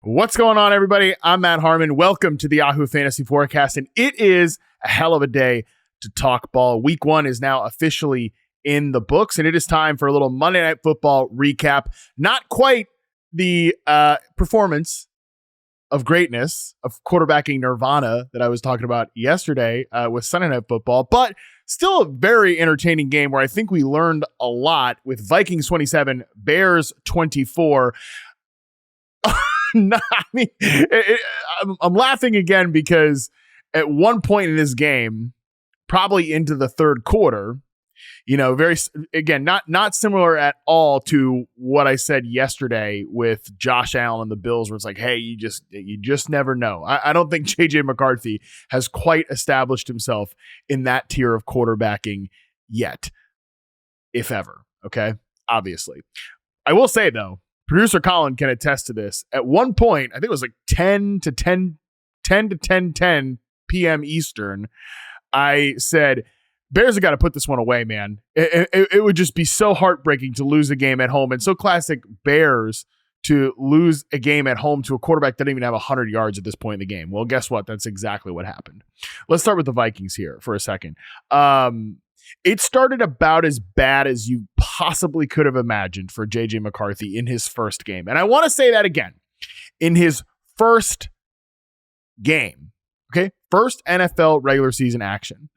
What's going on, everybody? I'm Matt Harmon. Welcome to the Yahoo Fantasy Forecast, and it is a hell of a day to talk ball. Week 1 is now officially in the books, and it is time for a little Monday Night Football recap. Not quite the performance of greatness, of quarterbacking nirvana that I was talking about yesterday with Sunday Night Football, but still a very entertaining game where I think we learned a lot with Vikings 27, Bears 24. No, I mean, I'm laughing again because at one point in this game, probably into the third quarter, not similar at all to what I said yesterday with Josh Allen and the Bills, where it's like, hey, you just never know. I don't think JJ McCarthy has quite established himself in that tier of quarterbacking yet, if ever. Okay, obviously, I will say though. Producer Colin can attest to this. At one point, I think it was like 10 to 10 p.m. Eastern, I said, Bears have got to put this one away, man. It would just be so heartbreaking to lose a game at home. And so classic Bears to lose a game at home to a quarterback that didn't even have 100 yards at this point in the game. Well, guess what? That's exactly what happened. Let's start with the Vikings here for a second. It started about as bad as you possibly could have imagined for JJ McCarthy in his first game. And I want to say that again. In his first game, okay? First NFL regular season action.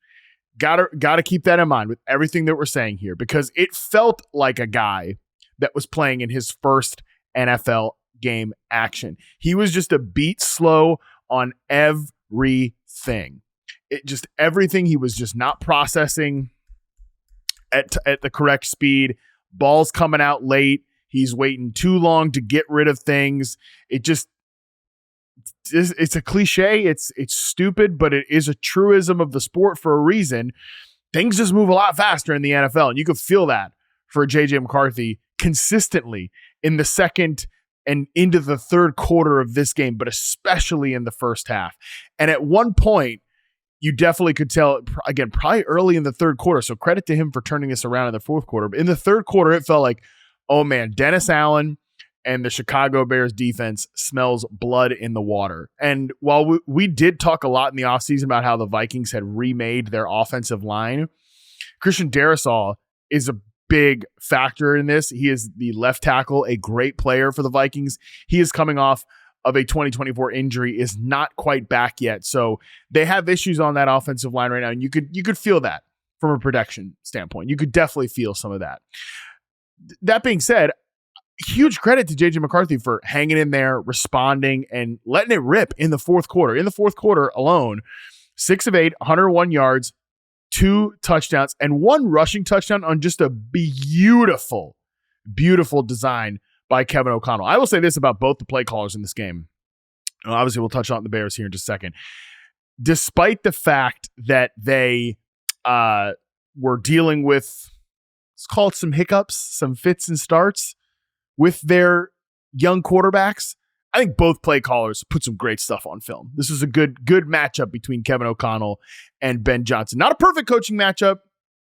Gotta keep that in mind with everything that we're saying here, because it felt like a guy that was playing in his first NFL game action. He was just a beat slow on everything. Everything he was just not processing at the correct speed. Ball's coming out late. He's waiting too long to get rid of things. It's a cliche. It's stupid, but it is a truism of the sport for a reason. Things just move a lot faster in the NFL, and you could feel that for JJ McCarthy consistently in the second and into the third quarter of this game, but especially in the first half. And at one point, you definitely could tell, again, probably early in the third quarter, so credit to him for turning this around in the fourth quarter. But in the third quarter, it felt like, oh man, Dennis Allen and the Chicago Bears defense smells blood in the water. And while we did talk a lot in the offseason about how the Vikings had remade their offensive line, Christian Darrisaw is a big factor in this. He is the left tackle, a great player for the Vikings. He is coming off of a 2024 injury, is not quite back yet. So they have issues on that offensive line right now. And you could feel that from a production standpoint. You could definitely feel some of that. That being said, huge credit to JJ McCarthy for hanging in there, responding, and letting it rip in the fourth quarter. In the fourth quarter alone, 6 of 8, 101 yards, 2 touchdowns, and 1 rushing touchdown on just a beautiful, beautiful design by Kevin O'Connell. I will say this about both the play callers in this game. Obviously, we'll touch on the Bears here in just a second. Despite the fact that they were dealing with, let's call it some hiccups, some fits and starts with their young quarterbacks, I think both play callers put some great stuff on film. This is a good matchup between Kevin O'Connell and Ben Johnson. Not a perfect coaching matchup,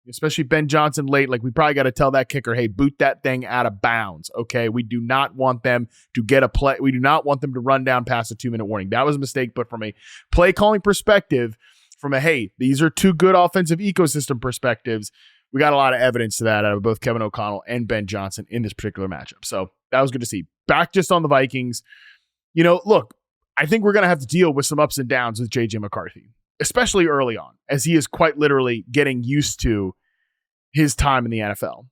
especially Ben Johnson late. Like, we probably got to tell that kicker, hey, boot that thing out of bounds. Okay. We do not want them to get a play. We do not want them to run down past a 2-minute warning. That was a mistake. But from a play calling perspective, from a, hey, these are 2 good offensive ecosystem perspectives, we got a lot of evidence to that out of both Kevin O'Connell and Ben Johnson in this particular matchup. So that was good to see. Back just on the Vikings. Look, I think we're going to have to deal with some ups and downs with JJ McCarthy, especially early on, as he is quite literally getting used to his time in the NFL.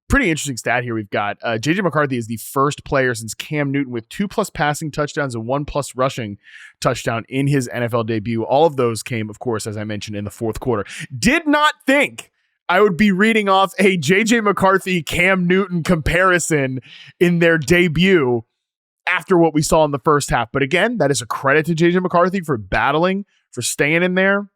Pretty interesting stat here. We've got JJ McCarthy is the first player since Cam Newton with 2+ passing touchdowns and 1+ rushing touchdown in his NFL debut. All of those came, of course, as I mentioned, in the fourth quarter. Did not think I would be reading off a JJ McCarthy Cam Newton comparison in their debut after what we saw in the first half. But again, that is a credit to JJ McCarthy for battling, for staying in there.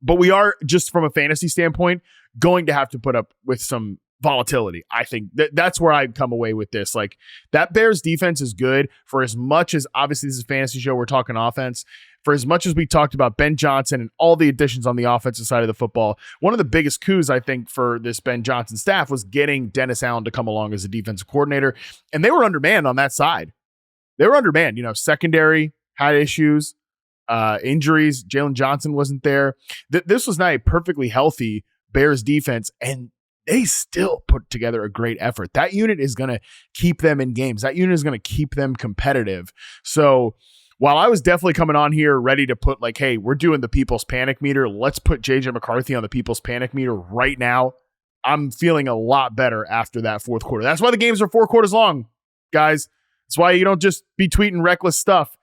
But we are, just from a fantasy standpoint, going to have to put up with some volatility. I think that's where I come away with this. Like, that Bears defense is good for as much as, obviously this is a fantasy show, we're talking offense. For as much as we talked about Ben Johnson and all the additions on the offensive side of the football, one of the biggest coups, I think, for this Ben Johnson staff was getting Dennis Allen to come along as a defensive coordinator. And they were undermanned on that side. they were undermanned. Secondary had issues, injuries. Jalen Johnson wasn't there. This was not a perfectly healthy Bears defense, and they still put together a great effort. That unit is going to keep them in games. That unit is going to keep them competitive. So while I was definitely coming on here ready to put like, hey, we're doing the people's panic meter, let's put JJ McCarthy on the people's panic meter right now, I'm feeling a lot better after that fourth quarter. That's why the games are 4 quarters long, guys. That's why you don't just be tweeting reckless stuff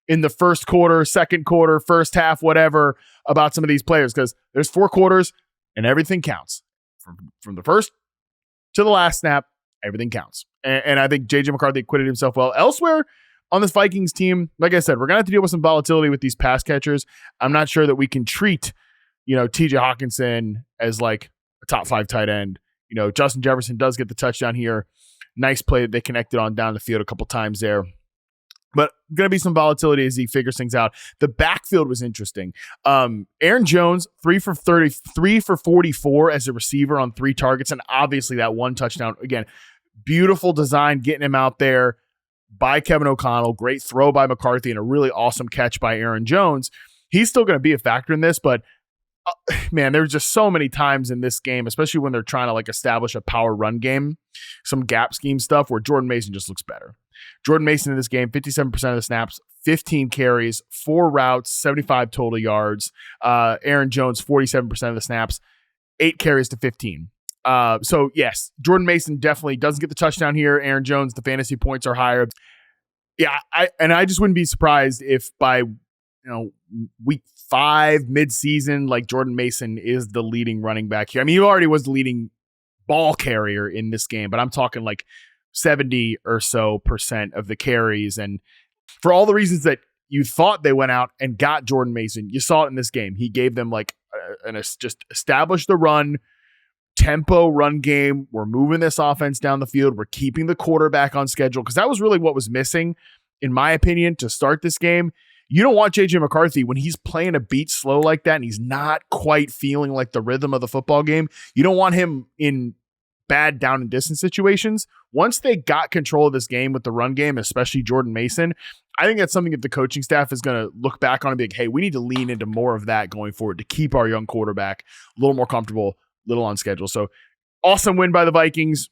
in the first quarter, second quarter, first half, whatever, about some of these players, because there's 4 quarters and everything counts. From the first to the last snap, everything counts. And I think JJ McCarthy acquitted himself well. Elsewhere on this Vikings team, like I said, we're going to have to deal with some volatility with these pass catchers. I'm not sure that we can treat, TJ Hawkinson as like a top 5 tight end. Justin Jefferson does get the touchdown here. Nice play that they connected on down the field a couple times there. But going to be some volatility as he figures things out. The backfield was interesting. Aaron Jones, 3 for 44 as a receiver on 3 targets. And obviously that 1 touchdown, again, beautiful design, getting him out there by Kevin O'Connell. Great throw by McCarthy and a really awesome catch by Aaron Jones. He's still going to be a factor in this, but man, there's just so many times in this game, especially when they're trying to like establish a power run game, some gap scheme stuff where Jordan Mason just looks better. Jordan Mason in this game, 57% of the snaps, 15 carries, 4 routes, 75 total yards. Aaron Jones, 47% of the snaps, 8 carries to 15. So yes, Jordan Mason definitely doesn't get the touchdown here. Aaron Jones, the fantasy points are higher. Yeah, I just wouldn't be surprised if by week 5 mid-season, like Jordan Mason is the leading running back here. I mean, he already was the leading ball carrier in this game, but I'm talking like 70 or so % of the carries. And for all the reasons that you thought they went out and got Jordan Mason, you saw it in this game. He gave them like just established the run, tempo run game. We're moving this offense down the field. We're keeping the quarterback on schedule, because that was really what was missing, in my opinion, to start this game. You don't want JJ McCarthy when he's playing a beat slow like that and he's not quite feeling like the rhythm of the football game. You don't want him in bad down and distance situations. Once they got control of this game with the run game, especially Jordan Mason, I think that's something that the coaching staff is going to look back on and be like, hey, we need to lean into more of that going forward to keep our young quarterback a little more comfortable, a little on schedule. So awesome win by the Vikings.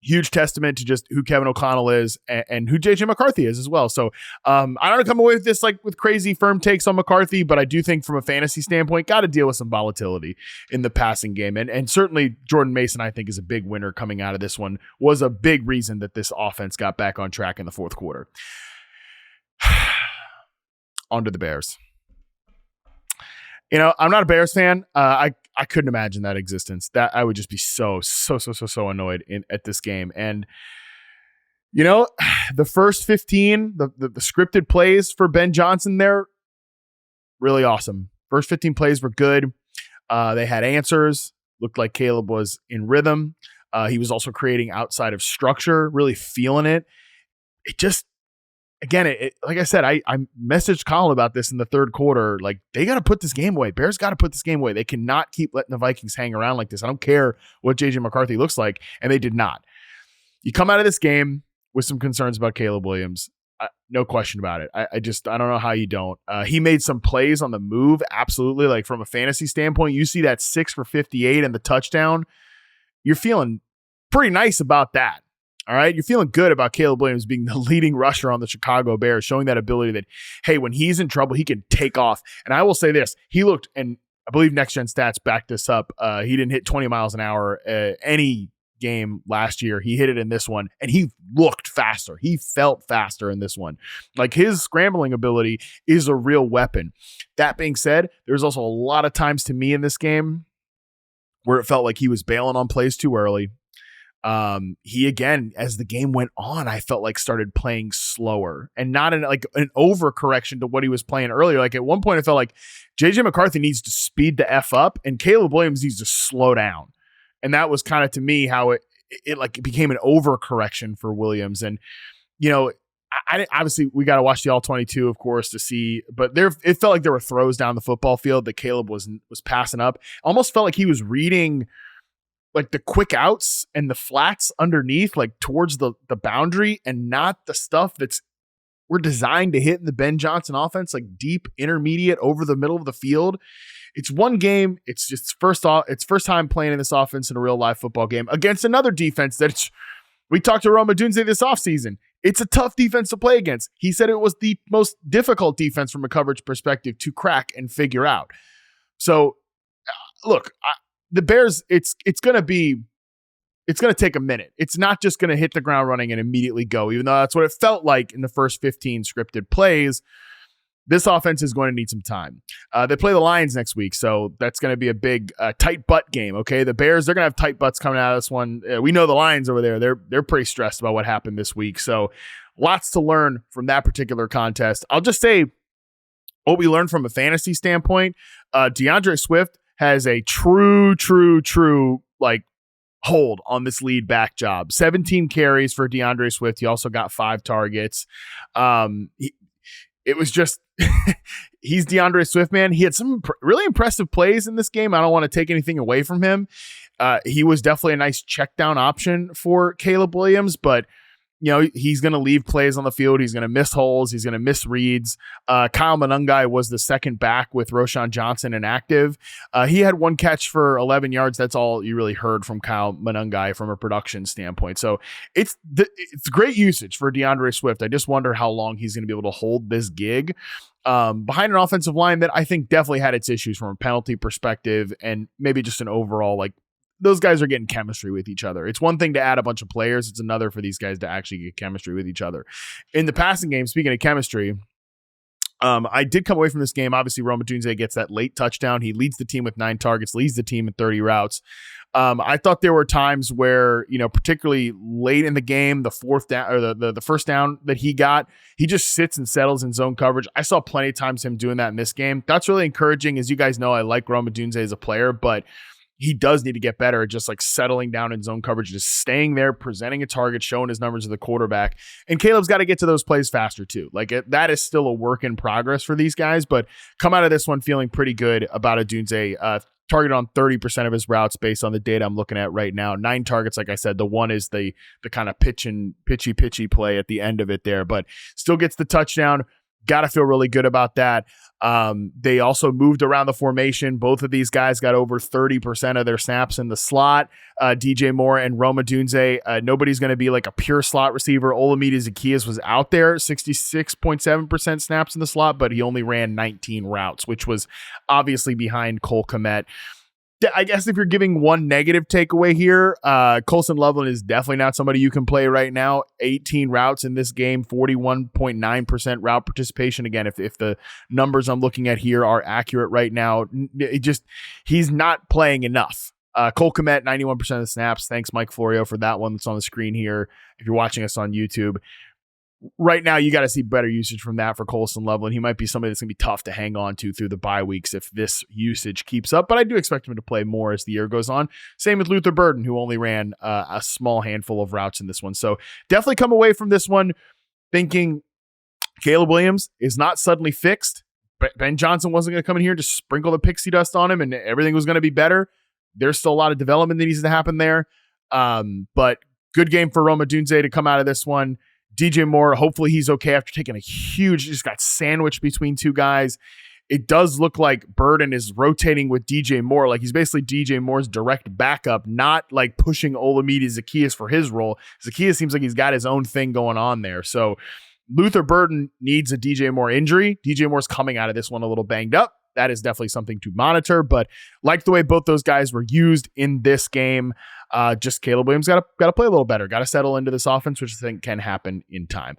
Huge testament to just who Kevin O'Connell is and who JJ McCarthy is as well. So I don't come away with this like with crazy firm takes on McCarthy, but I do think from a fantasy standpoint, got to deal with some volatility in the passing game. And certainly Jordan Mason, I think, is a big winner coming out of this one, was a big reason that this offense got back on track in the fourth quarter. On to the Bears. I'm not a Bears fan. I couldn't imagine that existence. That I would just be so annoyed at this game. And the first 15, the scripted plays for Ben Johnson there, really awesome. First 15 plays were good. They had answers. Looked like Caleb was in rhythm. He was also creating outside of structure, really feeling it. It just, again, like I said, I messaged Colin about this in the third quarter. Like, they got to put this game away. Bears got to put this game away. They cannot keep letting the Vikings hang around like this. I don't care what JJ McCarthy looks like, and they did not. You come out of this game with some concerns about Caleb Williams. No question about it. I don't know how you don't. He made some plays on the move. Absolutely. Like, from a fantasy standpoint, you see that 6 for 58 and the touchdown. You're feeling pretty nice about that. All right. You're feeling good about Caleb Williams being the leading rusher on the Chicago Bears, showing that ability that, hey, when he's in trouble, he can take off. And I will say this, he looked, and I believe Next Gen Stats backed this up. He didn't hit 20 miles an hour any game last year. He hit it in this one, and he looked faster. He felt faster in this one. Like, his scrambling ability is a real weapon. That being said, there's also a lot of times to me in this game where it felt like he was bailing on plays too early. He, again, as the game went on, I felt like started playing slower and not an overcorrection to what he was playing earlier. Like, at one point, I felt like JJ McCarthy needs to speed the F up and Caleb Williams needs to slow down. And that was kind of, to me, how it became an overcorrection for Williams. And, I obviously we got to watch the all 22, of course, to see, but it felt like there were throws down the football field that Caleb was passing up. Almost felt like he was reading like the quick outs and the flats underneath, like towards the boundary, and not the stuff that's were designed to hit in the Ben Johnson offense, like deep, intermediate, over the middle of the field. It's one game. It's just first time playing in this offense in a real live football game against another defense that we talked to Rome Odunze this offseason. It's a tough defense to play against. He said it was the most difficult defense from a coverage perspective to crack and figure out. So, look, the Bears, it's going to take a minute. It's not just going to hit the ground running and immediately go, even though that's what it felt like in the first 15 scripted plays. This offense is going to need some time. They play the Lions next week, so that's going to be a big tight butt game, okay? The Bears, they're going to have tight butts coming out of this one. We know the Lions over there. They're pretty stressed about what happened this week, so lots to learn from that particular contest. I'll just say what we learned from a fantasy standpoint. DeAndre Swift has a true like hold on this lead back job. 17 carries for DeAndre Swift. He also got 5 targets. It was just, he's DeAndre Swift, man. He had some really impressive plays in this game. I don't want to take anything away from him. He was definitely a nice check down option for Caleb Williams, but he's going to leave plays on the field. He's going to miss holes. He's going to miss reads. Kyle Monangai was the second back with Roschon Johnson inactive. He had 1 catch for 11 yards. That's all you really heard from Kyle Monangai from a production standpoint. So it's great usage for DeAndre Swift. I just wonder how long he's going to be able to hold this gig behind an offensive line that I think definitely had its issues from a penalty perspective and maybe just an overall, like, those guys are getting chemistry with each other. It's one thing to add a bunch of players. It's another for these guys to actually get chemistry with each other. In the passing game, speaking of chemistry, I did come away from this game. Obviously, Rome Odunze gets that late touchdown. He leads the team with 9 targets, leads the team in 30 routes. I thought there were times where, particularly late in the game, the fourth down or the first down that he got, he just sits and settles in zone coverage. I saw plenty of times him doing that in this game. That's really encouraging. As you guys know, I like Rome Odunze as a player, but he does need to get better at just like settling down in zone coverage, just staying there, presenting a target, showing his numbers to the quarterback. And Caleb's got to get to those plays faster too. Like that is still a work in progress for these guys, but come out of this one feeling pretty good about Odunze. Targeted on 30% of his routes based on the data I'm looking at right now. 9 targets, like I said. The one is the kind of pitchy play at the end of it there, but still gets the touchdown. Got to feel really good about that. They also moved around the formation. Both of these guys got over 30% of their snaps in the slot. DJ Moore and Rome Odunze. Nobody's going to be like a pure slot receiver. Olamide Zaccheaus was out there, 66.7% snaps in the slot, but he only ran 19 routes, which was obviously behind Cole Kmet. I guess if you're giving one negative takeaway here, Colson Loveland is definitely not somebody you can play right now. 18 routes in this game, 41.9% route participation. Again, if the numbers I'm looking at here are accurate right now, he's not playing enough. Cole Kmet, 91% of the snaps. Thanks, Mike Florio, for that one that's on the screen here. If you're watching us on YouTube. Right now, you got to see better usage from that for Colson Loveland. He might be somebody that's going to be tough to hang on to through the bye weeks if this usage keeps up, but I do expect him to play more as the year goes on. Same with Luther Burden, who only ran a small handful of routes in this one. So definitely come away from this one thinking Caleb Williams is not suddenly fixed. Ben Johnson wasn't going to come in here and just sprinkle the pixie dust on him and everything was going to be better. There's still a lot of development that needs to happen there. But good game for Rome Odunze to come out of this one. DJ Moore, hopefully he's okay after taking just got sandwiched between 2 guys. It does look like Burden is rotating with DJ Moore. Like he's basically DJ Moore's direct backup, not like pushing Olamide Zaccheaus for his role. Zaccheaus seems like he's got his own thing going on there. So Luther Burden needs a DJ Moore injury. DJ Moore's coming out of this one a little banged up. That is definitely something to monitor, but like the way both those guys were used in this game, just Caleb Williams got to play a little better, got to settle into this offense, which I think can happen in time.